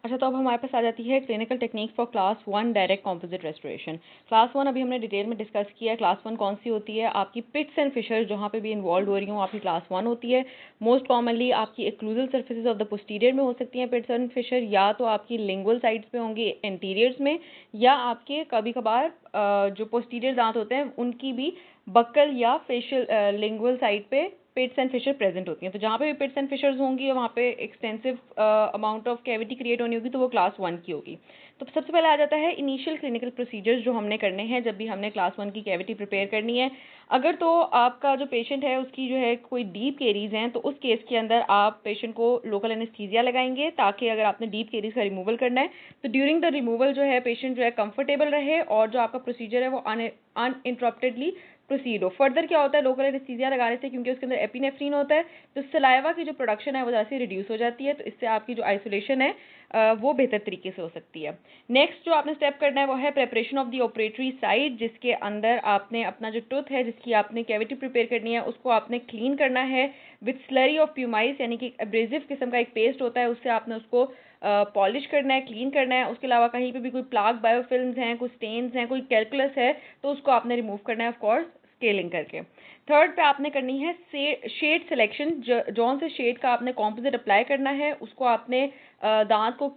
अच्छा, तो अब हमारे पास आ जाती है clinical technique for class 1 direct composite restoration. Class 1 अभी हमने डिटेल में डिस्कस किया है। क्लास 1 कौन सी होती है? आपकी पिट्स एंड फिशर्स जहाँ पे भी इन्वॉल्व हो रही हूँ आपकी क्लास 1 होती है। मोस्ट कॉमनली आपकी occlusal surfaces of the posterior में हो सकती हैं पिट्स एंड फिशर, या तो आपकी लिंगुअल साइड्स पे होंगी एंटीरियर्स में, या आपके कभी कभार जो पोस्टीरियर दांत होते हैं उनकी भी बक्कल या फेशियल लिंगुअल साइड पे पिट्स एंड फिशर प्रेजेंट होती हैं। तो जहाँ पे भी पिट्स एंड फिशर्स होंगी वहाँ पे extensive amount of cavity create होनी होगी, तो वो क्लास 1 की होगी। तो सबसे पहले आ जाता है इनिशियल क्लिनिकल प्रोसीजर्स जो हमने करने हैं जब भी हमने क्लास 1 की कैविटी प्रिपेयर करनी है। अगर तो आपका जो पेशेंट है उसकी जो है कोई डीप केरीज हैं, तो उस केस के अंदर आप पेशेंट को लोकल एनेस्थीसिया लगाएंगे, ताकि अगर आपने डीप केरीज का रिमूवल करना है तो ड्यूरिंग द रिमूवल जो है पेशेंट जो है कंफर्टेबल रहे और जो आपका प्रोसीजर है वो अनइंटरप्टेडली प्रोसीड हो। फर्दर क्या होता है लोकल एनेस्थीसिया लगाने से, क्योंकि उसके अंदर एपिनेफ्रीन होता है, तो सलाइवा की जो प्रोडक्शन है वो ज़्यादा से रिड्यूस हो जाती है, तो इससे आपकी जो आइसोलेशन है वो बेहतर तरीके से हो सकती है। नेक्स्ट जो आपने स्टेप करना है वो है preparation of the operatory side, जिसके अंदर आपने अपना जो टूथ है जिसकी आपने कैविटी प्रिपेयर करनी है उसको आपने क्लीन करना है विथ स्लरी ऑफ प्यूमाइस, यानी कि एब्रेसिव किस्म का एक पेस्ट होता है, उससे आपने उसको पॉलिश करना है, क्लीन करना है। उसके अलावा कहीं पे भी कोई प्लाक बायोफिल्म्स हैं, कोई स्टेन्स हैं, कोई कैलकुलस है, तो उसको आपने रिमूव करना है ऑफ कोर्स स्केलिंग करके। थर्ड पे आपने करनी है शेड सिलेक्शन। जौन से शेड का आपने कॉम्पोजिट अप्लाई करना है उसको आपने दांत को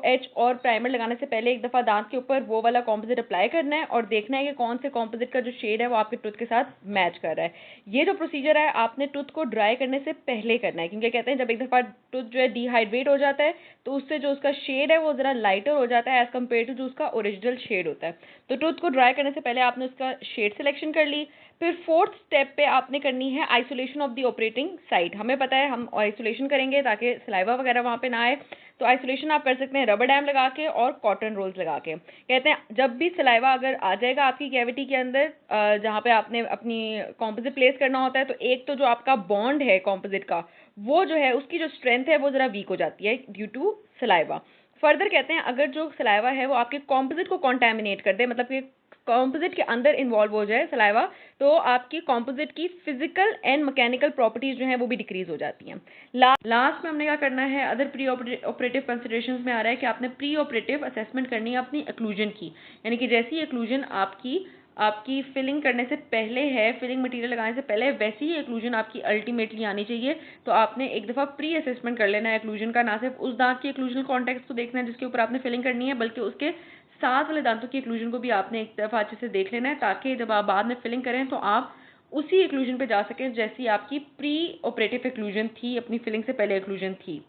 एच और प्राइमर लगाने से पहले एक दफ़ा दांत के ऊपर वो वाला कॉम्पोजिट अप्लाई करना है और देखना है कि कौन से कॉम्पोजिट का जो शेड है वो आपके टूथ के साथ मैच कर रहा है। ये जो प्रोसीजर है आपने टूथ को ड्राई करने से पहले करना है, क्योंकि कहते हैं जब एक दफ़ा टूथ जो है डिहाइड्रेट हो जाता है तो उससे जो उसका शेड है वो ज़रा लाइटर हो जाता है एज़ कम्पेयर टू जो उसका ओरिजिनल शेड होता है। तो टूथ को ड्राई करने से पहले आपने उसका शेड सिलेक्शन कर ली। फिर फोर्थ स्टेप पे आपने करनी है isolation of the operating site. हमें पता है हम आइसोलेशन करेंगे ताकि सलाइवा वगैरह वहाँ पे ना आए, तो आइसोलेशन आप कर सकते हैं रबर डैम लगा के और कॉटन रोल्स लगा के। कहते हैं जब भी सलाइवा अगर आ जाएगा आपकी कैविटी के अंदर जहाँ पे आपने अपनी कॉम्पोजिट प्लेस करना होता है, तो एक तो जो आपका बॉन्ड है कॉम्पोजिट का वो जो है उसकी जो स्ट्रेंथ है वो ज़रा वीक हो जाती है ड्यू टू सलाइवा। फर्दर कहते हैं अगर जो सलाइवा है वो आपके कॉम्पोजिट को कॉन्टेमिनेट कर दे, मतलब कि कॉम्पोजिट के अंदर इन्वॉल्व हो जाए सलाइवा, तो आपकी कॉम्पोजिट की फिजिकल एंड मैकेनिकल प्रॉपर्टीज जो हैं वो भी डिक्रीज हो जाती हैं। लास्ट में हमने क्या करना है, अदर प्री ऑपरेटिव कंसिडरेशंस में आ रहा है कि आपने प्री ऑपरेटिव असेसमेंट करनी है अपनी एक्लूजन की, यानी कि जैसी एक्लूजन आपकी फिलिंग करने से पहले है, फिलिंग मटेरियल लगाने से पहले वैसी ही एक्लूजन आपकी अल्टीमेटली आनी चाहिए। तो आपने एक दफ़ा प्री असेसमेंट कर लेना है एक्लूजन का, ना सिर्फ उस दांत की एक्लूजनल कॉन्टेक्स्ट को देखना है जिसके ऊपर आपने फिलिंग करनी है, बल्कि उसके साथ वाले दांतों की एक्लूजन को भी आपने एक दफ़ा अच्छे से देख लेना है, ताकि जब आप बाद में फिलिंग करें तो आप उसी एक्लूजन पे जा सकें जैसी आपकी प्री ऑपरेटिव एक्लूजन थी, अपनी फिलिंग से पहले एक्लूजन थी।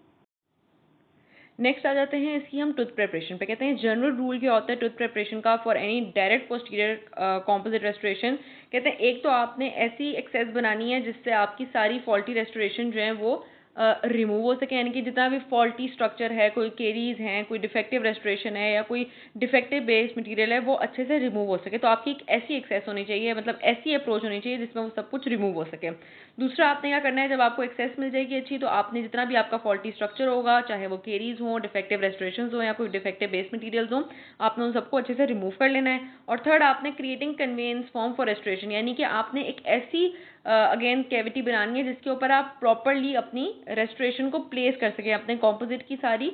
नेक्स्ट आ जाते हैं इसकी हम टूथ प्रेपरेशन पे। कहते हैं जनरल रूल क्या होता है टूथ प्रेपरेशन का for any direct posterior composite restoration. कहते हैं एक तो आपने ऐसी एक्सेस बनानी है जिससे आपकी सारी फॉल्टी रेस्टोरेशन जो है वो रिमूव हो सके, यानी कि जितना भी फॉल्टी स्ट्रक्चर है, कोई केरीज हैं, कोई डिफेक्टिव रेस्टोरेशन है या कोई डिफेक्टिव बेस मटेरियल है, वो अच्छे से रिमूव हो सके। तो आपकी एक ऐसी एक्सेस होनी चाहिए, मतलब ऐसी अप्रोच होनी चाहिए जिसमें वो सब कुछ रिमूव हो सके। दूसरा आपने क्या करना है, जब आपको एक्सेस मिल जाएगी अच्छी, तो आपने जितना भी आपका फॉल्टी स्ट्रक्चर होगा, चाहे वो केरीज हो, डिफेक्टिव रेस्टोरेशन हो या कोई डिफेक्टिव बेस मटीरियल्स हो, आपने उन सबको अच्छे से रिमूव कर लेना है। और थर्ड आपने creating convenience form for restoration, यानी कि आपने एक ऐसी अगेन कैविटी बनानी है जिसके ऊपर आप प्रॉपरली अपनी रेस्टोरेशन को प्लेस कर सकें, अपने कॉम्पोजिट की सारी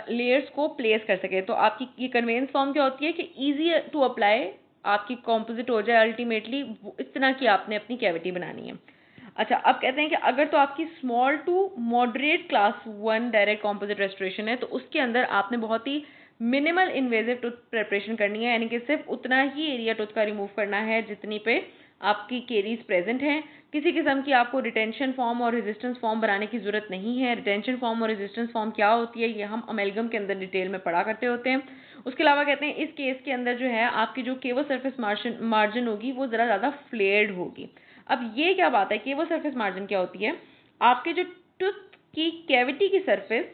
लेयर्स को प्लेस कर सकें। तो आपकी ये कन्वेंस फॉर्म क्या होती है कि ईजी टू अप्लाई आपकी कॉम्पोजिट हो जाए अल्टीमेटली, इस तरह की आपने अपनी कैविटी बनानी है। अच्छा, अब कहते हैं कि अगर तो आपकी small to moderate class 1 direct composite restoration है, तो उसके अंदर आपने बहुत ही मिनिमल इन्वेजिव टूथ प्रेपरेशन करनी है, यानी कि सिर्फ उतना ही एरिया टूथ का रिमूव करना है जितनी पे आपकी केरीज प्रेजेंट हैं। किसी किस्म की आपको रिटेंशन फॉर्म और रेजिस्टेंस फॉर्म बनाने की जरूरत नहीं है। रिटेंशन फॉर्म और रेजिस्टेंस फॉर्म क्या होती है ये हम अमेलगम के अंदर डिटेल में पढ़ा करते होते हैं। उसके अलावा कहते हैं इस केस के अंदर जो है आपकी जो केवल सरफेस मार्जिन होगी वो ज़रा ज़्यादा फ्लेयर्ड होगी। अब ये क्या बात है, केवल सरफेस मार्जिन क्या होती है, आपके जो टूथ की कैविटी की सरफेस,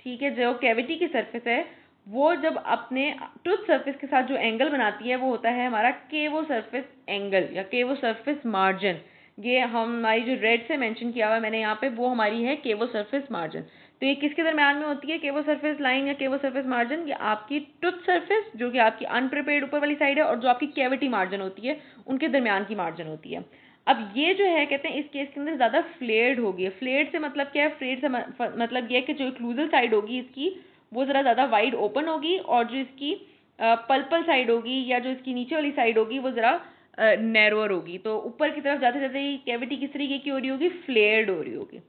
ठीक है, जो कैविटी की सरफेस है वो जब अपने टूथ सरफेस के साथ जो एंगल बनाती है वो होता है हमारा केवो सरफेस एंगल या केवो सरफेस मार्जिन। ये हमारी जो रेड से मेंशन किया हुआ है मैंने यहाँ पे, वो हमारी है केवो सरफेस मार्जिन। तो ये किसके दरम्यान में होती है केवो सरफेस लाइन या केवो सरफेस मार्जिन? ये आपकी टूथ सरफेस जो कि आपकी अनप्रिपेयर्ड ऊपर वाली साइड है और जो आपकी कैविटी मार्जिन होती है उनके दरम्यान की मार्जिन होती है। अब ये जो है कहते हैं इस केस के अंदर ज़्यादा फ्लेयर्ड होगी। फ्लेयर्ड से मतलब क्या है? फ्लेयर्ड से मतलब ये है कि जो एक्लूजल साइड होगी इसकी वो ज़रा ज़्यादा वाइड ओपन होगी, और जो इसकी पल्पल साइड होगी या जो इसकी नीचे वाली साइड होगी वो ज़रा नैरोअर होगी। तो ऊपर की तरफ जाते जाते ही कैविटी किस तरीके की हो रही होगी, फ्लेयर्ड हो रही होगी।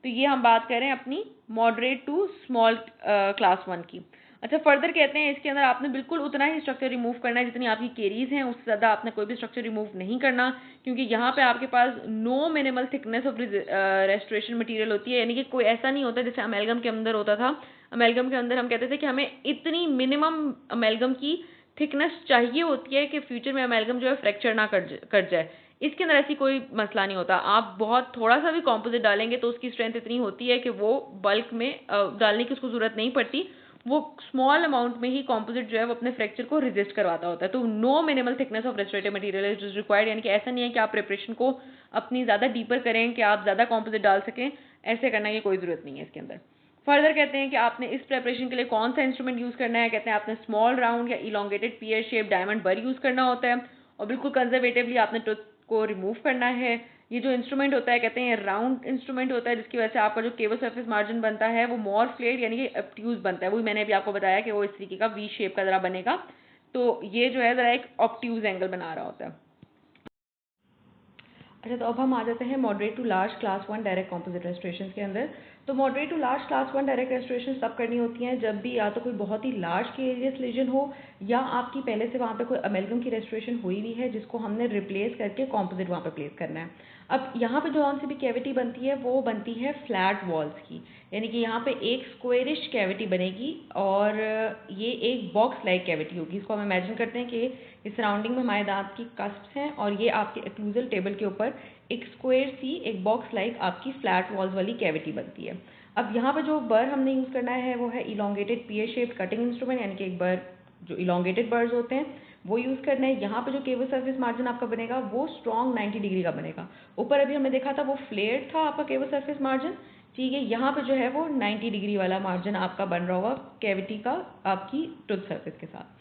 तो ये हम बात कर रहे हैं अपनी मॉडरेट टू स्मॉल क्लास 1 की। अच्छा, फर्दर कहते हैं इसके अंदर आपने बिल्कुल उतना ही स्ट्रक्चर रिमूव करना है जितनी आपकी केरीज हैं, उससे ज़्यादा आपने कोई भी स्ट्रक्चर रिमूव नहीं करना, क्योंकि यहाँ पे आपके पास no minimal thickness of restoration material होती है। यानी कि कोई ऐसा नहीं होता जैसे अमेलगम के अंदर होता था। अमेलगम के अंदर हम कहते थे कि हमें इतनी मिनिमम अमेलगम की थिकनेस चाहिए होती है कि फ्यूचर में अमेलगम जो है फ्रैक्चर ना कर जाए। इसके अंदर ऐसी कोई मसला नहीं होता। आप बहुत थोड़ा सा भी कॉम्पोजिट डालेंगे तो उसकी स्ट्रेंथ इतनी होती है कि वो बल्क में डालने की उसको ज़रूरत नहीं पड़ती, वो स्मॉल अमाउंट में ही कॉम्पोजिट जो है वो अपने फ्रैक्चर को रेजिस्ट करवाता होता है। तो no minimal thickness of restorative material is required, यानी कि ऐसा नहीं है कि आप प्रिपरेशन को अपनी ज़्यादा डीपर करें कि आप ज़्यादा कॉम्पोजिट डाल सकें, ऐसे करने की कोई ज़रूरत नहीं है इसके अंदर। फर्दर कहते हैं कि आपने इस प्रिपरेशन के लिए कौन सा इंस्ट्रूमेंट यूज़ करना है। कहते हैं आपने स्मॉल राउंड या इलोंगेटेड पीयर शेप डायमंड बर यूज़ करना होता है, और बिल्कुल कंजर्वेटिवली आपने टूथ को रिमूव करना है। ये जो इंस्ट्रूमेंट होता है कहते हैं राउंड इंस्ट्रूमेंट होता है, जिसकी वजह से आपका जो केबल सरफेस मार्जिन बनता है वो मोर फ्लेड यानी कि ऑब्ट्यूज बनता है। वही मैंने अभी आपको बताया कि वो इस तरीके का वी शेप का ज़रा बनेगा, तो ये जो है ज़रा एक ऑब्ट्यूज एंगल बना रहा होता है। अच्छा, तो अब हम आ जाते हैं moderate to large class 1 direct composite restoration के अंदर। तो moderate to large class 1 direct restoration तब करनी होती हैं जब भी या तो कोई बहुत ही लार्ज केरियस लीजन हो, या आपकी पहले से वहाँ पे कोई अमेलगम की रेस्टोरेशन हुई हुई है जिसको हमने रिप्लेस करके कॉम्पोजिट वहाँ पे प्लेस करना है। अब यहाँ पे जो कौन सी भी कैविटी बनती है वो बनती है फ्लैट वॉल्स की, यानी कि यहाँ पे एक स्क्वेरिश कैविटी बनेगी और ये एक बॉक्स लाइक कैविटी होगी। इसको हम इमेजिन करते हैं कि इस सराउंडिंग में हमारे दांत की कस्प्स हैं और ये आपके एक्लूजल टेबल के ऊपर एक स्क्वायर सी एक बॉक्स लाइक आपकी फ्लैट वॉल्स वाली कैविटी बनती है। अब यहाँ पे जो बर हमने यूज़ करना है वो है elongated peer shaped cutting instrument, यानी कि एक बर जो इलोंगेटेड बर्स होते हैं वो यूज़ करना है। यहाँ पे जो केबल सर्फेस मार्जिन आपका बनेगा वो स्ट्रॉन्ग 90 डिग्री का बनेगा। ऊपर अभी हमने देखा था वो फ्लेयर्ड था आपका केबल सर्फेस मार्जिन, ठीक है। यहाँ पे जो है वो 90 डिग्री वाला मार्जिन आपका बन रहा होगा कैविटी का आपकी टूथ सर्फेस के साथ।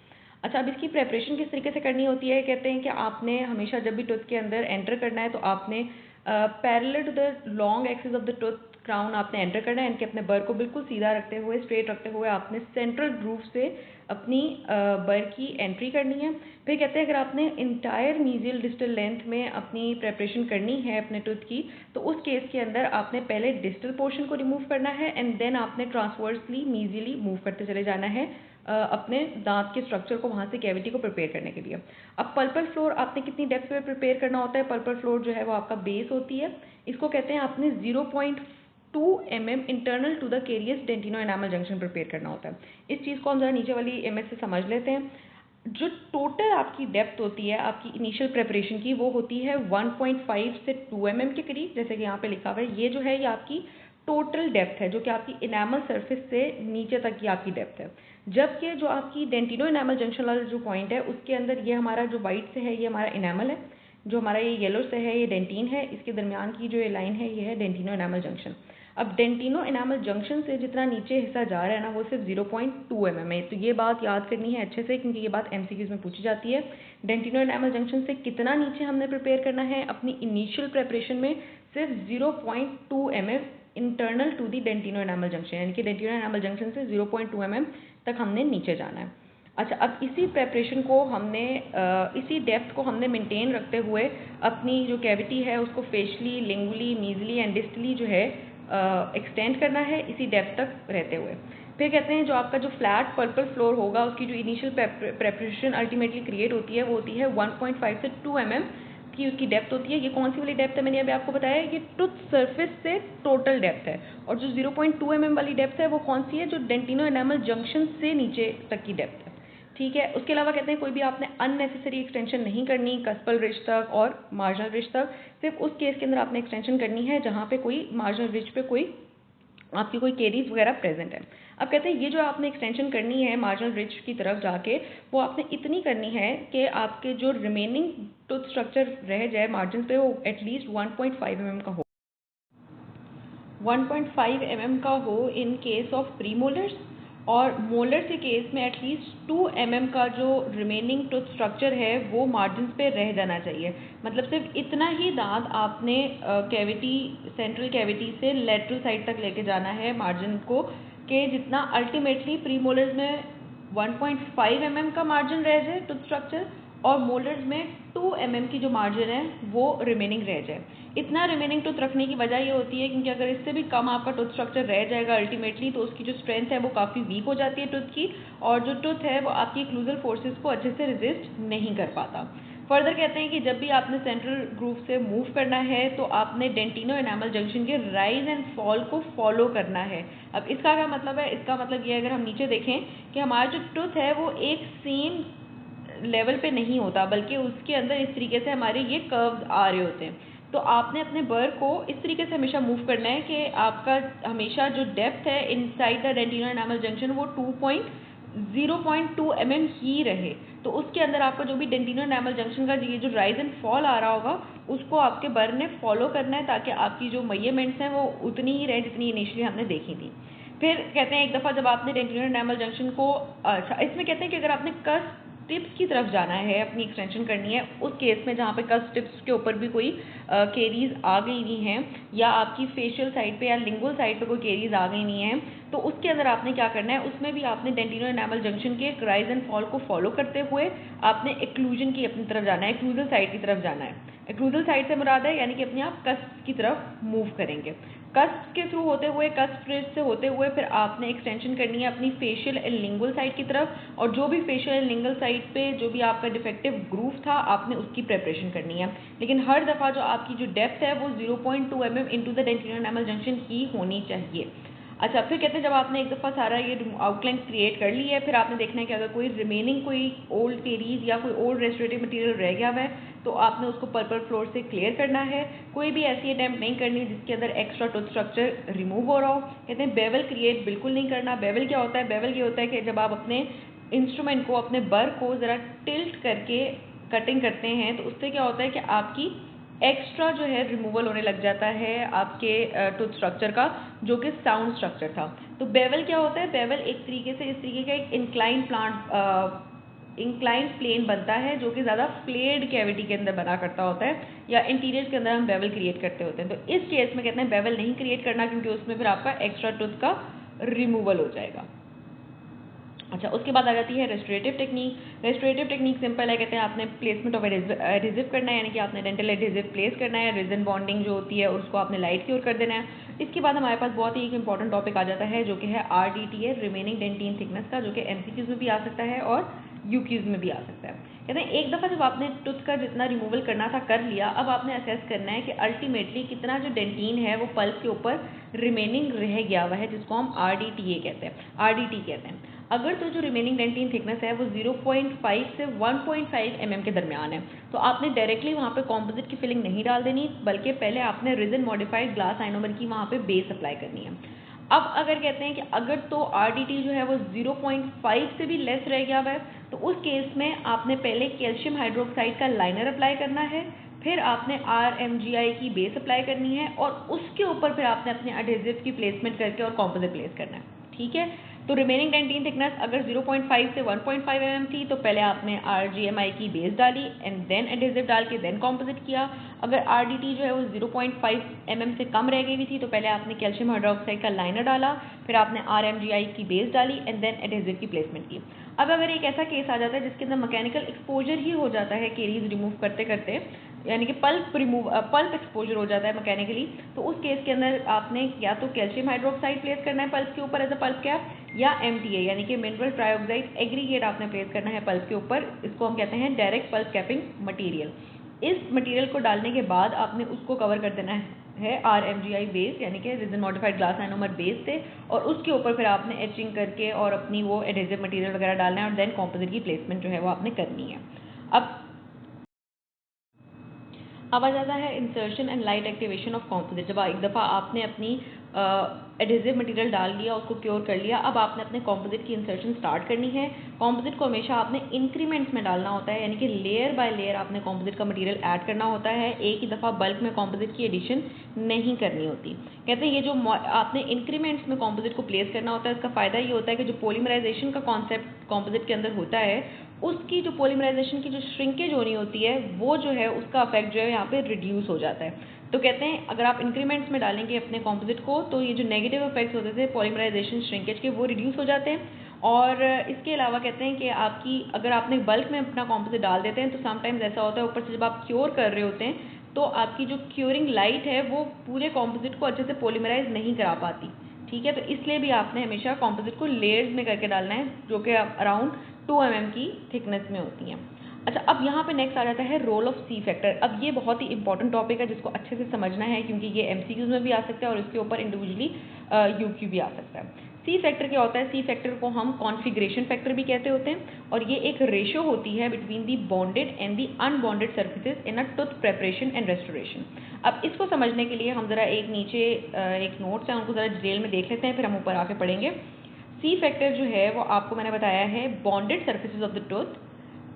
अच्छा, अब इसकी प्रेपरेशन किस तरीके से करनी होती है। कहते हैं कि आपने हमेशा जब भी टूथ के अंदर एंटर करना है तो आपने parallel to the long axis of the tooth crown आपने एंटर करना है, यानी कि अपने बर को बिल्कुल सीधा रखते हुए स्ट्रेट रखते हुए आपने सेंट्रल ग्रूव से अपनी बर की एंट्री करनी है। फिर कहते हैं अगर आपने इंटायर मीजियल डिस्टल लेंथ में अपनी प्रेपरेशन करनी है अपने टूथ की, तो उस केस के अंदर आपने पहले डिस्टल पोर्शन को रिमूव करना है एंड देन आपने ट्रांसवर्सली मीजियली मूव करते चले जाना है अपने दांत के स्ट्रक्चर को वहाँ से कैविटी को प्रिपेयर करने के लिए। अब पल्पल फ्लोर आपने कितनी डेप्थ पे प्रिपेयर करना होता है। पल्पल फ्लोर जो है वो आपका बेस होती है, इसको कहते हैं आपने 0.2 mm internal to the carious dentino enamel junction prepare करना होता है। इस चीज़ को हम जरा नीचे वाली इमेज से समझ लेते हैं। जो टोटल आपकी डेप्थ होती है आपकी इनिशियल प्रिपरेशन की वो होती है 1.5 से 2 mm के करीब, जैसे कि यहाँ पे लिखा हुआ है। ये जो है ये आपकी टोटल डेप्थ है जो कि आपकी इनामल सरफेस से नीचे तक की आपकी डेप्थ है। जबकि जो आपकी डेंटिनो इनामल जंक्शन वाला जो पॉइंट है उसके अंदर ये हमारा जो वाइट से है ये हमारा इनामल है, जो हमारा ये येलो से है ये डेंटिन है, इसके दरमियान की जो ये लाइन है ये है डेंटिनो इनामल जंक्शन। अब डेंटिनो इनामल जंक्शन से जितना नीचे हिस्सा जा रहा है ना वो सिर्फ 0.2 mm है। तो ये बात याद करनी है अच्छे से क्योंकि ये बात MCQs में पूछी जाती है। डेंटिनो इनामल जंक्शन से कितना नीचे हमने प्रिपेयर करना है अपनी इनिशियल प्रेपरेशन में, सिर्फ 0.2 mm internal to the dentino enamel junction, यानी कि डेंटिनो इनामल जंक्शन से 0.2 mm तक हमने नीचे जाना है। अच्छा, अब इसी प्रेपरेशन को हमने इसी डेप्थ को हमने मेंटेन रखते हुए अपनी जो कैविटी है उसको फेशली, लिंगुअली, मीजली एंड डिस्टली जो है एक्सटेंड करना है इसी डेप्थ तक रहते हुए। फिर कहते हैं जो आपका जो फ्लैट पर्पल फ्लोर होगा उसकी जो इनिशियल प्रेपरेशन अल्टीमेटली क्रिएट होती है वो होती है 1.5 से 2 mm की उसकी डेप्थ होती है। ये कौन सी वाली डेप्थ है मैंने अभी आपको बताया, ये टूथ सरफेस से टोटल डेप्थ है। और जो 0.2 mm वाली डेप्थ है वो कौन सी है, जो डेंटिनो एनामल जंक्शन से नीचे तक की डेप्थ है, ठीक है। उसके अलावा कहते हैं कोई भी आपने अननेसेसरी एक्सटेंशन नहीं करनी कस्पल रिज तक और मार्जिनल रिज तक। सिर्फ उस केस के अंदर आपने एक्सटेंशन करनी है जहाँ पे कोई मार्जिनल रिज पे कोई आपकी कोई केरीज वगैरह प्रेजेंट है। अब कहते हैं ये जो आपने एक्सटेंशन करनी है मार्जिनल रिज की तरफ जाके वो आपने इतनी करनी है कि आपके जो रिमेनिंग टूथ स्ट्रक्चर रह जाए मार्जिन पे वो एटलीस्ट 1.5 mm का हो, 1.5 mm का हो इन केस ऑफ प्रीमोलर्स, और मोलर के केस में एटलीस्ट 2 mm का जो रिमेनिंग टूथ स्ट्रक्चर है वो मार्जिन पे रह जाना चाहिए। मतलब सिर्फ इतना ही दांत आपने कैविटी सेंट्रल कैविटी से लेटरल साइड तक लेके जाना है मार्जिन को, कि जितना अल्टीमेटली प्री मोलर्स में 1.5 mm का मार्जिन रह जाए टूथ स्ट्रक्चर और मोलर्स में 2 mm की जो मार्जिन है वो रिमेनिंग रह जाए। इतना रिमेनिंग टूथ रखने की वजह ये होती है क्योंकि अगर इससे भी कम आपका टूथ स्ट्रक्चर रह जाएगा अल्टीमेटली तो उसकी जो स्ट्रेंथ है वो काफ़ी वीक हो जाती है टूथ की, और जो टूथ है वो आपकी एक्लूजल फोर्सेस को अच्छे से रेजिस्ट नहीं कर पाता। फर्दर कहते हैं कि जब भी आपने सेंट्रल ग्रूव से मूव करना है तो आपने डेंटिनो एनामल जंक्शन के राइज एंड फॉल को फॉलो करना है। अब इसका क्या मतलब है? इसका मतलब ये है, अगर हम नीचे देखें कि हमारा जो टूथ है वो एक सेम लेवल पे नहीं होता, बल्कि उसके अंदर इस तरीके से हमारे ये कर्व्स आ रहे होते हैं। तो आपने अपने बर को इस तरीके से हमेशा मूव करना है कि आपका हमेशा जो डेप्थ है inside the dentino enamel junction वो 0.2 mm ही रहे। तो उसके अंदर आपका जो भी डेंटिनो एनामल जंक्शन का ये जो राइज एंड फॉल आ रहा होगा उसको आपके बर ने फॉलो करना है ताकि आपकी जो मेजरमेंट्स हैं वो उतनी ही रहे जितनी इनिशियली हमने देखी थी। फिर कहते हैं एक दफ़ा जब आपने डेंटिनो एनामल जंक्शन को, अच्छा इसमें कहते हैं कि अगर आपने कस टिप्स की तरफ जाना है, अपनी एक्सटेंशन करनी है, उस केस में जहाँ पे कस टिप्स के ऊपर भी कोई केरीज आ गई हुई हैं या आपकी फेशियल साइड पे या लिंगुअल साइड पे कोई केरीज आ गई नहीं है, तो उसके अंदर आपने क्या करना है, उसमें भी आपने डेंटिनो एनामल जंक्शन के राइज एंड फॉल को फॉलो करते हुए आपने एक्लूजन की अपनी तरफ जाना है, एक्लूजल साइड की तरफ जाना है। एक्लूजल साइड से मुराद है यानी कि अपने आप कस्प की तरफ मूव करेंगे। कस्प के थ्रू होते हुए, कस्प ब्रिज से होते हुए फिर आपने एक्सटेंशन करनी है अपनी फेशियल एंड लिंगुअल साइड की तरफ, और जो भी फेशियल एंड लिंगुअल साइड पे जो भी आपका डिफेक्टिव ग्रूव था आपने उसकी प्रिपरेशन करनी है। लेकिन हर दफ़ा जो आपकी जो डेप्थ है वो 0.2 mm into the dentino enamel junction ही होनी चाहिए। अच्छा, फिर कहते हैं जब आपने एक दफ़ा सारा ये आउटलाइन क्रिएट कर ली है, फिर आपने देखना है कि अगर कोई रिमेनिंग कोई ओल्ड केरीज या कोई ओल्ड रेस्टोरेटिव मटेरियल रह गया हुआ है तो आपने उसको पर्पल फ्लोर से क्लियर करना है। कोई भी ऐसी अटैम्प्ट नहीं करनी जिसके अंदर एक्स्ट्रा टूथ स्ट्रक्चर रिमूव हो रहा हो। कहते हैं बेवल क्रिएट बिल्कुल नहीं करना। बेवल क्या होता है? बेवल ये होता है कि जब आप अपने इंस्ट्रूमेंट को, अपने बर को ज़रा टिल्ट करके कटिंग करते हैं तो उससे क्या होता है कि आपकी एक्स्ट्रा जो है रिमूवल होने लग जाता है आपके टूथ स्ट्रक्चर का, जो कि साउंड स्ट्रक्चर था। तो बेवल क्या होता है? बेवल एक तरीके से इस तरीके का एक इंक्लाइन प्लेन बनता है जो कि ज़्यादा फ्लेयर्ड कैविटी के अंदर बना करता होता है, या इंटीरियर के अंदर हम बेवल क्रिएट करते होते हैं। तो इस केस में कहते हैं बेवल नहीं क्रिएट करना क्योंकि उसमें फिर आपका एक्स्ट्रा टूथ का रिमूवल हो जाएगा। अच्छा, उसके बाद आ जाती है restorative technique. Restorative technique simple है, कहते हैं आपने प्लेसमेंट ऑफ एडहेसिव करना है, यानी कि आपने डेंटल एडहेसिव प्लेस करना है, रिजन बॉन्डिंग जो होती है उसको आपने लाइट क्योर कर देना है। इसके बाद हमारे पास बहुत ही एक इंपॉर्टेंट टॉपिक आ जाता है जो कि है RDTA, रिमेनिंग डेंटिन थिकनेस का, जो कि MCQs में भी आ सकता है और UQs में भी आ सकता है। कहते हैं एक दफ़ा जब आपने टूथ का जितना रिमूवल करना था कर लिया, अब आपने असेस करना है कि अल्टीमेटली कितना जो डेंटिन है वो पल्प के ऊपर रिमेनिंग रह गया हुआ है, जिसको हम RDTA कहते हैं, RDT कहते हैं। अगर तो जो रिमेनिंग डेंटिन थिकनेस है वो 0.5 से 1.5 mm के दरमियान है तो आपने डायरेक्टली वहाँ पे कॉम्पोजिट की फिलिंग नहीं डाल देनी, बल्कि पहले आपने रिजन मॉडिफाइड ग्लास आइनोमर की वहाँ पे बेस अप्लाई करनी है। अब अगर कहते हैं कि अगर तो RDT जो है वो 0.5 से भी लेस रह गया हुआ है तो उस केस में आपने पहले कैल्शियम हाइड्रोक्साइड का लाइनर अप्लाई करना है, फिर आपने RMGI की बेस अप्लाई करनी है और उसके ऊपर फिर आपने अपने एडहेसिव की प्लेसमेंट करके और कॉम्पोजिट प्लेस करना है। ठीक है, तो रिमेनिंग डेंटिन थिकनेस अगर 0.5 से 1.5 mm थी तो पहले आपने RGMI की बेस डाली एंड देन एडहेसिव डाल के देन कॉम्पोजिट किया। अगर RDT जो है वो 0.5 mm से कम रह गई हुई थी तो पहले आपने कैल्शियम हाइड्रोक्साइड का लाइनर डाला, फिर आपने RMGI की बेस डाली एंड देन एडहेसिव की प्लेसमेंट की। अब अगर एक ऐसा केस आ जाता है जिसके अंदर मैकेनिकल एक्सपोजर ही हो जाता है केरीज रिमूव करते करते, यानी कि पल्प एक्सपोजर हो जाता है मैकेनिकली, तो उस केस के अंदर आपने या तो कैल्शियम हाइड्रोक्साइड प्लेस करना है पल्प के ऊपर एज अ पल्प कैप, या MTA यानी कि मिनरल ट्राइऑक्साइड एग्रीगेट आपने प्लेस करना है पल्प के ऊपर। इसको हम कहते हैं डायरेक्ट पल्प कैपिंग मटेरियल। इस मटेरियल को डालने के बाद आपने उसको कवर कर देना है RMGI बेस यानी कि region modified glass ionomer base से, और उसके ऊपर फिर आपने एचिंग करके और अपनी वो एडहेसिव मटेरियल वगैरह डालना है और देन कॉम्पोजिट की प्लेसमेंट जो है वो आपने करनी है। अब आ जाता है insertion and light activation of composite. जब एक दफ़ा आपने अपनी एडहेसिव मटेरियल डाल लिया, उसको क्योर कर लिया, अब आपने अपने कॉम्पोजिट की इंसर्शन स्टार्ट करनी है। कॉम्पोजिट को हमेशा आपने इंक्रीमेंट्स में डालना होता है, यानी कि लेयर बाय लेयर आपने कॉम्पोजिट का मटेरियल ऐड करना होता है, एक ही दफ़ा बल्क में कॉम्पोजिट की एडिशन नहीं करनी होती। कहते हैं ये जो आपने इंक्रीमेंट्स में कॉम्पोजिट को प्लेस करना होता है, इसका फ़ायदा ये होता है कि जो पोलीमराइजेशन का कॉन्सेप्ट कॉम्पोजिट के अंदर होता है, उसकी जो पोलीमराइजेशन की जो श्रिंकेज होनी होती है वो जो है उसका इफेक्ट जो है यहाँ पे रिड्यूस हो जाता है। तो कहते हैं अगर आप इंक्रीमेंट्स में डालेंगे अपने कॉम्पोजिट को तो ये जो नेगेटिव इफेक्ट्स होते थे पॉलीमराइजेशन श्रिंकेज के वो रिड्यूस हो जाते हैं। और इसके अलावा कहते हैं कि आपकी अगर आपने बल्क में अपना कॉम्पोजिट डाल देते हैं तो समटाइम्स ऐसा होता है ऊपर से जब आप क्योर कर रहे होते हैं तो आपकी जो क्योरिंग लाइट है वो पूरे कॉम्पोजिट को अच्छे से पॉलीमराइज नहीं करा पाती। ठीक है, तो इसलिए भी आपने हमेशा कॉम्पोजिट को लेयर्स में करके डालना है जो कि अराउंड 2 mm की थिकनेस में होती हैं। अच्छा, अब यहाँ पे नेक्स्ट आ जाता है रोल ऑफ सी फैक्टर। अब ये बहुत ही इंपॉर्टेंट टॉपिक है जिसको अच्छे से समझना है क्योंकि ये एमसीक्यूज में भी आ सकता है और इसके ऊपर इंडिविजुअली यूक्यू भी आ सकता है। सी फैक्टर क्या होता है? सी फैक्टर को हम कॉन्फ़िगरेशन फैक्टर भी कहते होते हैं और ये एक रेशियो होती है between the bonded and the unbonded surfaces in a tooth preparation and restoration. अब इसको समझने के लिए हम ज़रा एक नीचे एक नोट्स है उनको ज़रा डिटेल में देख लेते हैं, फिर हम ऊपर आके पढ़ेंगे। सी फैक्टर जो है वो आपको मैंने बताया है bonded surfaces of the tooth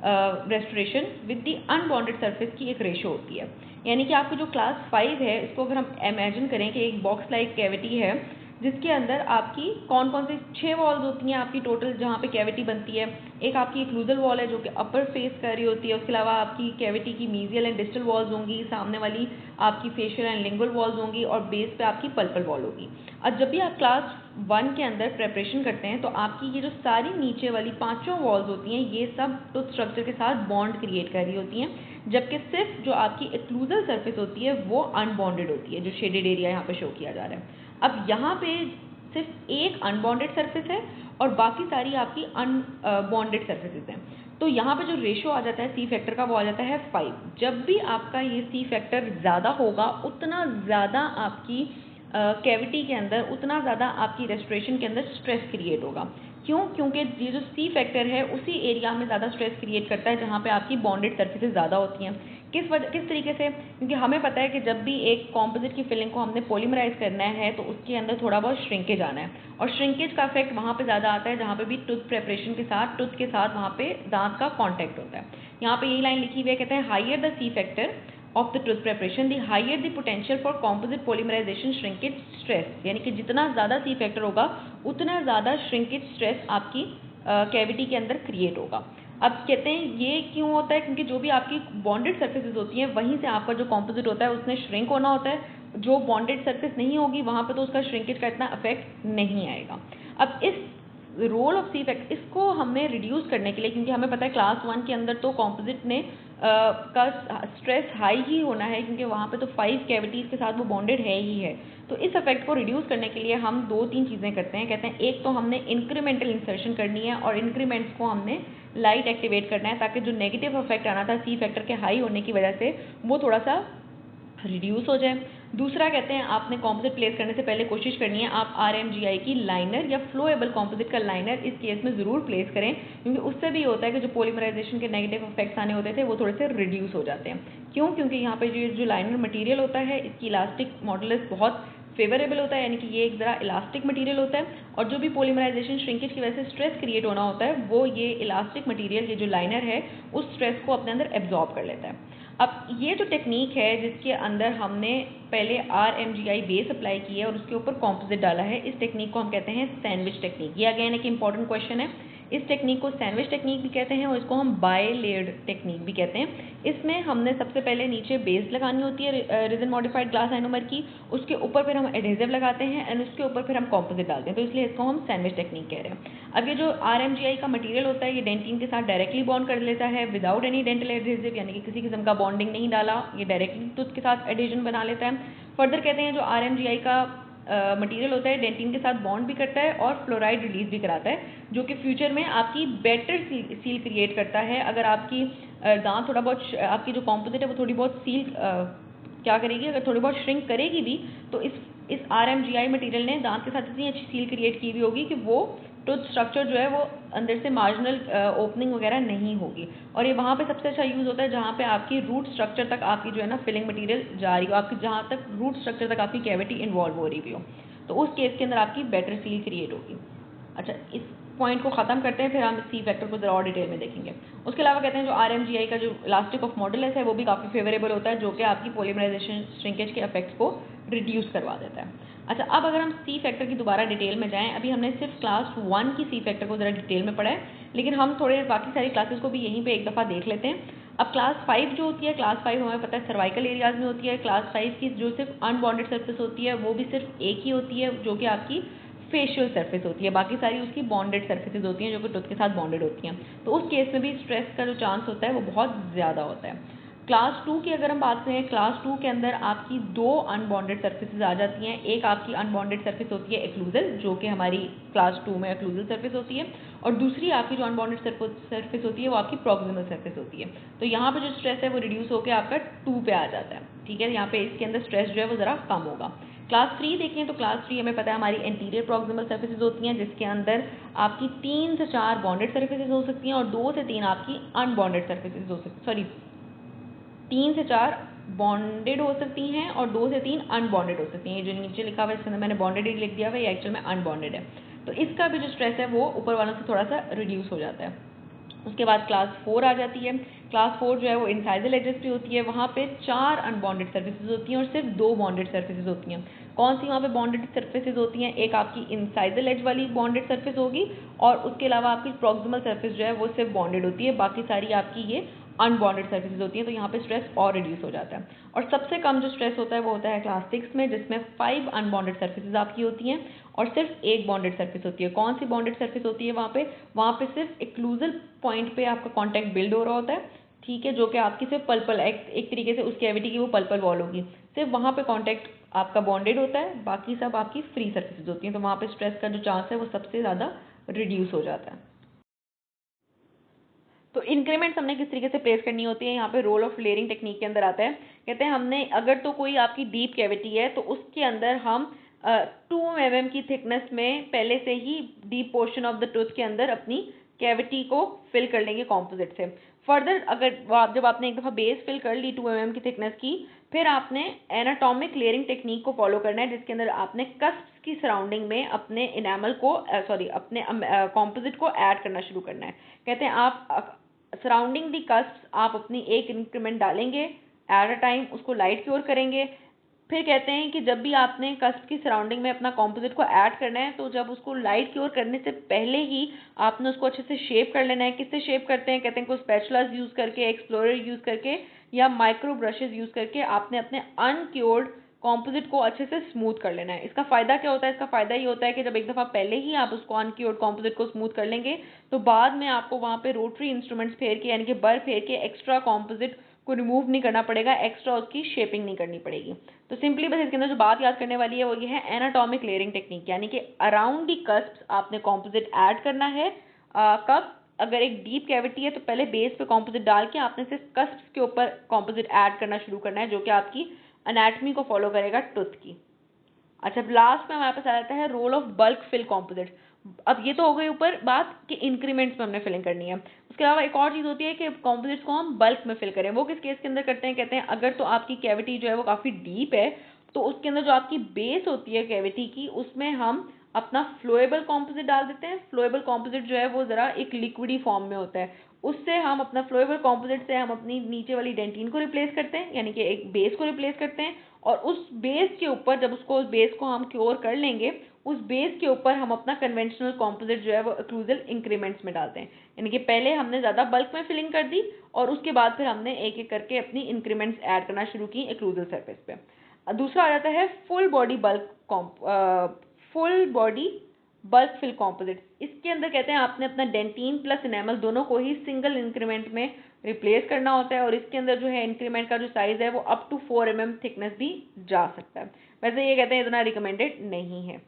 restoration with the unbonded surface की एक रेशो होती है। यानी कि आपको जो क्लास 5 है इसको अगर हम इमेजिन करें कि एक बॉक्स लाइक कैविटी है जिसके अंदर आपकी कौन कौन से 6 वॉल्स होती हैं आपकी टोटल जहाँ पे कैविटी बनती है। एक आपकी इक्लूजल वॉल है जो कि अपर फेस कर रही होती है, उसके अलावा आपकी कैविटी की मीजियल एंड डिस्टल वॉल्स होंगी, सामने वाली आपकी फेशियल एंड लिंगुअल वॉल्स होंगी और बेस पे आपकी पल्पल वॉल होगी। और जब भी आप क्लास 1 के अंदर प्रेपरेशन करते हैं तो आपकी ये जो सारी नीचे वाली 5 वॉल्स होती हैं ये सब टूथ स्ट्रक्चर के साथ बॉन्ड क्रिएट कर रही होती हैं, जबकि सिर्फ जो आपकी एक्लूजल सरफेस होती है वो अनबॉन्डेड होती है, जो शेडेड एरिया यहाँ पे शो किया जा रहा है। अब यहाँ पे सिर्फ एक अनबॉन्डेड सरफेस है और बाकी सारी आपकी अनबॉन्डेड सरफेसेस हैं। तो यहाँ पे जो रेशो आ जाता है सी फैक्टर का वो आ जाता है 5। जब भी आपका ये सी फैक्टर ज़्यादा होगा उतना ज़्यादा आपकी कैविटी के अंदर, उतना ज़्यादा आपकी रेस्टोरेशन के अंदर स्ट्रेस क्रिएट होगा। क्यों? क्योंकि ये जो सी फैक्टर है उसी एरिया में ज़्यादा स्ट्रेस क्रिएट करता है जहाँ पे आपकी बॉन्डेड सरफेसेस ज़्यादा होती हैं। किस तरीके से? क्योंकि हमें पता है कि जब भी एक कॉम्पोजिट की फिलिंग को हमने पॉलीमराइज करना है तो उसके अंदर थोड़ा बहुत श्रिंकेज आना है और श्रिंकेज का इफेक्ट वहाँ पे ज़्यादा आता है जहाँ पे भी टूथ प्रेपरेशन के साथ, टूथ के साथ वहाँ पे दांत का कॉन्टैक्ट होता है। यहाँ पे यही लाइन लिखी हुई है, कहते हैं higher the C factor of the tooth preparation the higher the potential for composite polymerization shrinkage stress. यानी कि जितना ज़्यादा सी फैक्टर होगा उतना ज़्यादा श्रिंकेज स्ट्रेस आपकी कैविटी के अंदर क्रिएट होगा। अब कहते हैं ये क्यों होता है? क्योंकि जो भी आपकी बॉन्डेड सर्फेसेस होती हैं वहीं से आपका जो कॉम्पोजिट होता है उसने श्रिंक होना होता है। जो बॉन्डेड सरफेस नहीं होगी वहाँ पे तो उसका श्रिंकेज का इतना इफेक्ट नहीं आएगा। अब इस रोल ऑफ सी फैक्टर इसको हमने रिड्यूस करने के लिए, क्योंकि हमें पता है क्लास 1 के अंदर तो कॉम्पोजिट ने का स्ट्रेस हाई ही होना है क्योंकि वहाँ पे तो 5 कैविटीज़ के साथ वो बॉन्डेड है ही है। तो इस इफेक्ट को रिड्यूस करने के लिए हम 2-3 चीज़ें करते हैं। कहते हैं एक तो हमने इंक्रीमेंटल इंसर्शन करनी है और इंक्रीमेंट्स को हमने लाइट एक्टिवेट करना है ताकि जो नेगेटिव इफेक्ट आना था सी फैक्टर के हाई होने की वजह से वो थोड़ा सा रिड्यूस हो जाए। दूसरा कहते हैं आपने कॉम्पोजिट प्लेस करने से पहले कोशिश करनी है आप RMGI की लाइनर या फ्लोएबल कॉम्पोजिट का लाइनर इस केस में ज़रूर प्लेस करें, क्योंकि उससे भी होता है कि जो पॉलीमराइजेशन के नेगेटिव इफेक्ट्स आने होते थे वो थोड़े से रिड्यूस हो जाते हैं। क्यों? क्योंकि यहाँ पे जो लाइनर मटेरियल होता है इसकी इलास्टिक मॉडुलस बहुत फेवरेबल होता है, यानी कि ये एक ज़रा इलास्टिक मटेरियल होता है और जो भी पॉलीमराइजेशन श्रिंकेज की वजह से स्ट्रेस क्रिएट होना होता है वो ये इलास्टिक मटेरियल, ये जो लाइनर है उस स्ट्रेस को अपने अंदर एब्जॉर्ब कर लेता है। अब ये जो टेक्निक है जिसके अंदर हमने पहले RMGI बेस अप्लाई की है और उसके ऊपर कॉम्पोजिट डाला है, इस टेक्निक को हम कहते हैं सैंडविच टेक्निक। ये अगेन एक इंपॉर्टेंट क्वेश्चन है। इस टेक्निक को सैंडविच टेक्निक भी कहते हैं और इसको हम बाय लेयर्ड टेक्निक भी कहते हैं। इसमें हमने सबसे पहले नीचे बेस लगानी होती है रिजन मॉडिफाइड ग्लास आइनोमर की, उसके ऊपर फिर हम एडहेसिव लगाते हैं एंड उसके ऊपर फिर हम कॉम्पोजिट डालते हैं, तो इसलिए इसको हम सैंडविच टेक्निक कह रहे हैं। अब ये जो RMGI का मटेरियल होता है ये डेंटिन के साथ डायरेक्टली बॉन्ड कर लेता है विदाउट एनी डेंटल एडहेसिव, यानी कि किसी किस्म का बॉन्डिंग नहीं डाला, ये डायरेक्टली टूथ के साथ एडहेजन बना लेता है। फर्दर कहते हैं जो RMGI का मटेरियल होता है डेंटिन के साथ बॉन्ड भी करता है और फ्लोराइड रिलीज भी कराता है, जो कि फ्यूचर में आपकी बेटर सील क्रिएट करता है। अगर आपकी दांत थोड़ा बहुत, आपकी जो कॉम्पोजिट है वो थोड़ी बहुत सील क्या करेगी, अगर थोड़ी बहुत श्रिंक करेगी भी तो इस RMGI मटेरियल ने दांत के साथ इतनी अच्छी सील क्रिएट की हुई होगी कि वो टूथ स्ट्रक्चर जो है वो अंदर से मार्जिनल ओपनिंग वगैरह नहीं होगी। और ये वहाँ पे सबसे अच्छा यूज़ होता है जहाँ पे आपकी रूट स्ट्रक्चर तक आपकी जो है ना फिलिंग मटेरियल जा रही हो, आपकी जहाँ तक रूट स्ट्रक्चर तक आपकी कैविटी इन्वॉल्व हो रही हो, तो उस केस के अंदर आपकी बेटर सील क्रिएट होगी। अच्छा, इस पॉइंट को ख़त्म करते हैं, फिर हम सी फैक्टर को ज़रा और डिटेल में देखेंगे। उसके अलावा कहते हैं जो RMGI का जो इलास्टिक ऑफ मॉडुलस है वो भी काफ़ी फेवरेबल होता है, जो कि आपकी पॉलीमराइजेशन श्रिंकेज के इफेक्ट्स को रिड्यूस करवा देता है। अच्छा, अब अगर हम सी फैक्टर की दोबारा डिटेल में जाएं, अभी हमने सिर्फ क्लास 1 की सी फैक्टर को ज़रा डिटेल में पढ़ा है, लेकिन हम थोड़े बाकी सारी क्लासेस को भी यहीं पे एक दफ़ा देख लेते हैं। अब क्लास 5 जो होती है, क्लास 5 हमें पता है सर्वाइकल एरियाज में होती है। क्लास 5 की जो सिर्फ अनबॉन्डेड सरफेस होती है वो भी सिर्फ एक ही होती है, जो कि आपकी फेशियल सरफेस होती है। बाकी सारी उसकी बॉन्डेड सरफेसेज होती हैं जो कि टूथ के साथ बॉन्डेड होती हैं। तो उस केस में भी स्ट्रेस का जो चांस होता है वो बहुत ज़्यादा होता है। क्लास 2 की अगर हम बात करें, क्लास 2 के अंदर आपकी 2 अनबॉन्डेड सरफेसेज आ जाती हैं। एक आपकी अनबॉन्डेड सरफेस होती है एक्लूजल, जो कि हमारी क्लास 2 में एक्लूजल सरफेस होती है, और दूसरी आपकी जो अनबॉन्डेड सरफेस होती है वो आपकी प्रॉक्सिमल सरफेस होती है। तो यहाँ पे जो स्ट्रेस है वो रिड्यूस होकर आपका 2 पे आ जाता है। ठीक है, यहाँ पे इसके अंदर स्ट्रेस जो है वो ज़रा कम होगा। क्लास 3 देखें तो क्लास 3 हमें पता है हमारी एंटीरियर प्रॉक्सिमल सर्फेसेज होती हैं, जिसके अंदर आपकी 3 से 4 बॉन्डेड सर्फेसेज हो सकती हैं और 2 से 3 आपकी अनबॉन्डेड सर्फेसेज हो सकती, सॉरी 3 से 4 बॉन्डेड हो सकती हैं और 2 से 3 अनबॉन्डेड हो सकती हैं। ये जो नीचे लिखा हुआ है इसके अंदर मैंने बॉन्डेड ही लिख दिया हुआ है, ये एक्चुअल में अनबॉन्डेड है। तो इसका भी जो स्ट्रेस है वो ऊपर वालों से थोड़ा सा रिड्यूस हो जाता है। उसके बाद क्लास 4 आ जाती है। क्लास 4 जो है वो इंसाइजल एजेस पे होती है। वहाँ पे 4 अनबॉन्डेड सर्फेसेज होती हैं और सिर्फ 2 बॉन्डेड सर्फेसेज होती हैं। कौन सी वहाँ पे बॉन्डेड सर्फेसेज होती हैं? एक आपकी इंसाइजल एज वाली बॉन्डेड सर्फेस होगी और उसके अलावा आपकी प्रॉक्सिमल सर्फेस जो है वो सिर्फ बॉन्डेड होती है, बाकी सारी आपकी ये अनबॉन्डेड सर्फेसेज होती हैं। तो यहाँ पे स्ट्रेस और रिड्यूस हो जाता है। और सबसे कम जो स्ट्रेस होता है वो होता है क्लास 6 में, जिसमें 5 अनबॉन्डेड सर्फेसेज आपकी होती हैं और सिर्फ एक बॉन्डेड सरफेस होती है। कौन सी बॉन्डेड सरफेस होती है वहाँ पे? वहाँ पे सिर्फ एक्लूजल पॉइंट पे आपका कॉन्टैक्ट बिल्ड हो रहा होता है। ठीक है, जो कि आपकी सिर्फ पल्पल एक तरीके से उस कैविटी की वो पल्पल वॉल होगी, सिर्फ वहाँ पे कॉन्टैक्ट आपका बॉन्डेड होता है, बाकी सब आपकी फ्री सर्फेसेज होती हैं। तो वहाँ पे स्ट्रेस का जो चांस है वो सबसे ज़्यादा रिड्यूस हो जाता है। तो इंक्रीमेंट्स हमने किस तरीके से प्लेस करनी होती है, यहाँ पे रोल ऑफ लेयरिंग टेक्निक के अंदर आता है। कहते हैं हमने अगर तो कोई आपकी डीप कैविटी है तो उसके अंदर हम 2 mm की थिकनेस में पहले से ही deep portion of the tooth के अंदर अपनी कैविटी को फिल कर लेंगे कॉम्पोजिट से। फर्दर अगर जब आपने एक दफ़ा बेस फिल कर ली 2 mm की थिकनेस की, फिर आपने एनाटॉमिक लेयरिंग टेक्निक को फॉलो करना है, जिसके अंदर आपने कस्प्स की सराउंडिंग में अपने इनेमल को अपने कॉम्पोजिट को ऐड करना शुरू करना है। कहते हैं आप सराउंडिंग दी कस्प आप अपनी एक इंक्रीमेंट डालेंगे एट अ टाइम, उसको लाइट की ओर करेंगे। फिर कहते हैं कि जब भी आपने कस्प की सराउंडिंग में अपना कॉम्पोजिट को ऐड करना है, तो जब उसको लाइट की ओर करने से पहले ही आपने उसको अच्छे से शेप कर लेना है। किससे शेप करते हैं? कहते हैं कुछ स्पैचुलास यूज़ करके, एक्सप्लोरर यूज़ करके या माइक्रो ब्रशेज यूज़ करके आपने अपने अनक्योर्ड कॉम्पोजिट को अच्छे से स्मूथ कर लेना है। इसका फ़ायदा क्या होता है? इसका फ़ायदा ये होता है कि जब एक दफ़ा पहले ही आप उसको अनक्योर्ड कॉम्पोजिट को स्मूथ कर लेंगे, तो बाद में आपको वहाँ पे रोटरी इंस्ट्रूमेंट्स फेर के यानी कि बर फेर के एक्स्ट्रा कॉम्पोजिट को रिमूव नहीं करना पड़ेगा, एक्स्ट्रा उसकी शेपिंग नहीं करनी पड़ेगी। तो सिंपली बस इसके अंदर जो बात याद करने वाली है वो ये है एनाटॉमिक लेयरिंग टेक्निक, यानी कि अराउंड दी कस्प आपने कॉम्पोजिट ऐड करना है। कब? अगर एक डीप कैविटी है तो पहले बेस पे कॉम्पोजिट डाल के आपने सिर्फ कस्प के ऊपर कॉम्पोजिट ऐड करना शुरू करना है, जो कि आपकी एनाटमी को फॉलो करेगा टूथ की। अच्छा, लास्ट में हमारे पास आ जाता है role of bulk fill composite. अब ये तो हो गई ऊपर बात कि इंक्रीमेंट्स में हमने फिलिंग करनी है। उसके अलावा एक और चीज़ होती है कि कॉम्पोजिट्स को हम बल्क में फिल करें। वो किस केस के अंदर करते हैं? कहते हैं अगर तो आपकी कैविटी जो है वो काफ़ी डीप है, तो उसके अंदर जो आपकी बेस होती है कैविटी की, उसमें हम अपना फ्लोएबल कॉम्पोजिट डाल देते हैं। फ्लोएबल कॉम्पोजिट जो है वो ज़रा एक लिक्विडी फॉर्म में होता है। उससे हम अपना फ्लोएबल कॉम्पोजिट से हम अपनी नीचे वाली डेंटिन को रिप्लेस करते हैं, यानी कि एक बेस को रिप्लेस करते हैं, और उस बेस के ऊपर जब उस बेस को हम क्योर कर लेंगे, उस बेस के ऊपर हम अपना कन्वेंशनल कॉम्पोजिट जो है वो एक्लूजल इंक्रीमेंट्स में डालते हैं। यानी कि पहले हमने ज़्यादा बल्क में फिलिंग कर दी और उसके बाद फिर हमने एक एक करके अपनी इंक्रीमेंट्स ऐड करना शुरू की एक्लूजल सरफेस पे। दूसरा आ जाता है full body bulk fill composite. इसके अंदर कहते हैं आपने अपना डेंटिन प्लस इनेमल दोनों को ही सिंगल इंक्रीमेंट में रिप्लेस करना होता है, और इसके अंदर जो है इंक्रीमेंट का जो साइज़ है वो अप टू 4 mm थिकनेस भी जा सकता है। वैसे ये कहते हैं इतना रिकमेंडेड नहीं है।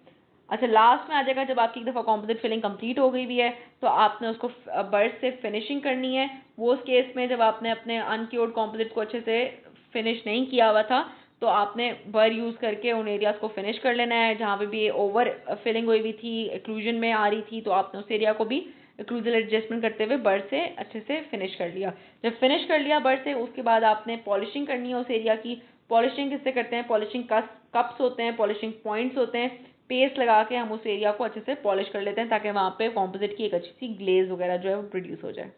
अच्छा, लास्ट में आ जाएगा जब आपकी एक दफ़ा कॉम्पोजिट फिलिंग कंप्लीट हो गई भी है तो आपने उसको बर्ड से फिनिशिंग करनी है। वो उस केस में जब आपने अपने अनक्योर्ड कॉम्पोजिट को अच्छे से फिनिश नहीं किया हुआ था, तो आपने बर यूज़ करके उन एरियाज़ को फिनिश कर लेना है जहाँ पे भी ओवर फिलिंग हुई हुई थी, एक्लूजन में आ रही थी, तो आपने उस एरिया को भी एक्लूजल एडजस्टमेंट करते हुए बर से अच्छे से फिनिश कर लिया। जब फिनिश कर लिया बर से, उसके बाद आपने पॉलिशिंग करनी है उस एरिया की। पॉलिशिंग किससे करते हैं? पॉलिशिंग कप्स होते हैं, पॉलिशिंग पॉइंट्स होते हैं, पेस्ट लगा के हम उस एरिया को अच्छे से पॉलिश कर लेते हैं ताकि वहाँ पे कॉम्पोजिट की एक अच्छी सी ग्लेज वगैरह जो है वो प्रोड्यूस हो जाए।